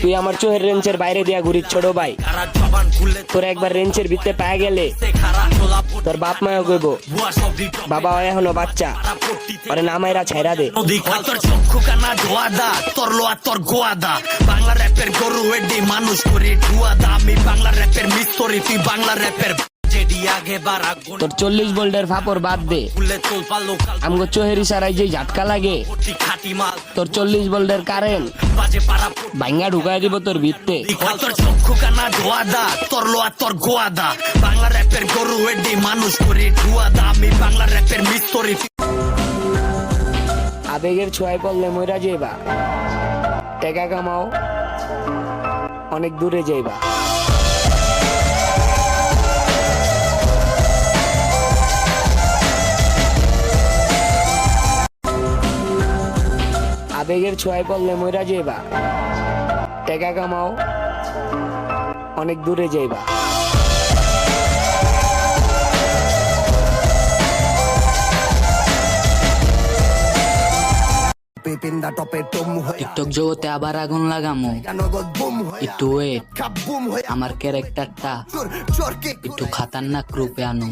তুই আমার চোহের রেঞ্জের বাইরে দিয়া ঘুরিস ছোট ভাই। তোর একবার রেঞ্জের ভিতরে পায়ে গেলে তোর বাপ মাও কইব বাবা এখনো বাচ্চা, আরে নামাইরা ছাইরা দে। তোর চক্ষু কানা ধোয়াদা, তোর লোয়া তোর গোয়াদা, বাংলা র্যাপের গরু এডি মানুষ করে ধুয়াদা। আমি বাংলা র্যাপের মিস্তরি, তুই বাংলা র্যাপের তোর 40 ভোল্টের ফাপড় বাদ দে, আমগো চোহের ইশারায় যে ঝাটকা লাগে তোর 40 ভোল্টের কারেন্ট ভাঙ্গা ঢুকাই দিব তোর ভিতরে। তোর চক্ষু কানা ধোয়াদা, তোর লোয়া তোর গোয়াদা, বাংলা র্যাপের গরু এডি মানুষ করে ধুয়াদা। আমি বাংলা র্যাপের মিস্তরি। আবেগের ছোঁয়ায় পড়লে মইরা যাইবা, টাকা কামাও অনেক দূরে যাইবা। আবেগের ছোঁয়ায় পড়লে মইরা যাইবা, টাকা কামাও অনেক দূরে যাইবা। টিকটক জগতে আবার আগুন লাগামো, একটু ওয়েট, আমার ক্যারেক্টারটা একটু খাতারনাক রূপে আনো।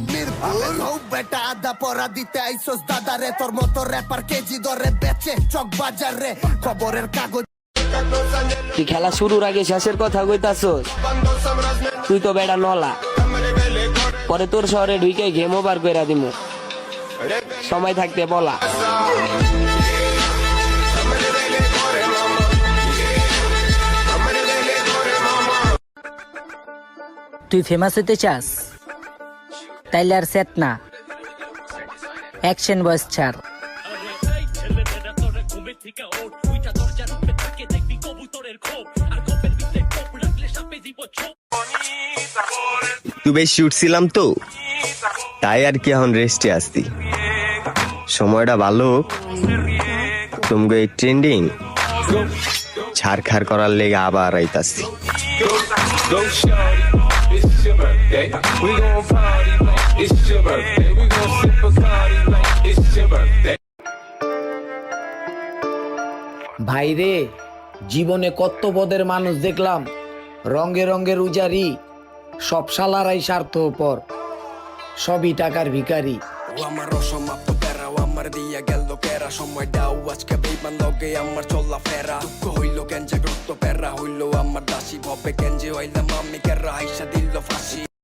তুই খেলা শুরুর আগে শেষের কথা কইতাছস, তুই তো বেড়া নলা, পরে তোর শহরে ঢুকে গেম ওভার কইরা দিমু, সময় থাকতে বলা। তুই ফেমাস হতে চাস তাইলে আর সেট না, অ্যাকশন বয়স ছাড়। তুই বেশি উঠছিলাম তো, তাই আর কি এখন রেস্টে আসতি। সময়টা ভালো, তুমি এই ট্রেন্ডিং ছাড়খাড় করার লেগে আবার আইতাছি। ভাইরে, জীবনে কত পদের মানুষ দেখলাম, রঙে রঙের উজারি, সব শালারাই স্বার্থপর, সবই টাকার ভিখারি। আমার অসমাপ্ত প্যারা, আমার দিয়া গেল কেরা, সময় দাও আজকে বেইমান লগে আমার চলা ফেরা। দুঃখ হইল কেন জাগ্রত প্যারা হইল আমার দাসী, ভবে কেন যে হইলাম আমি কেরা, আইসা দিল ফাঁসি।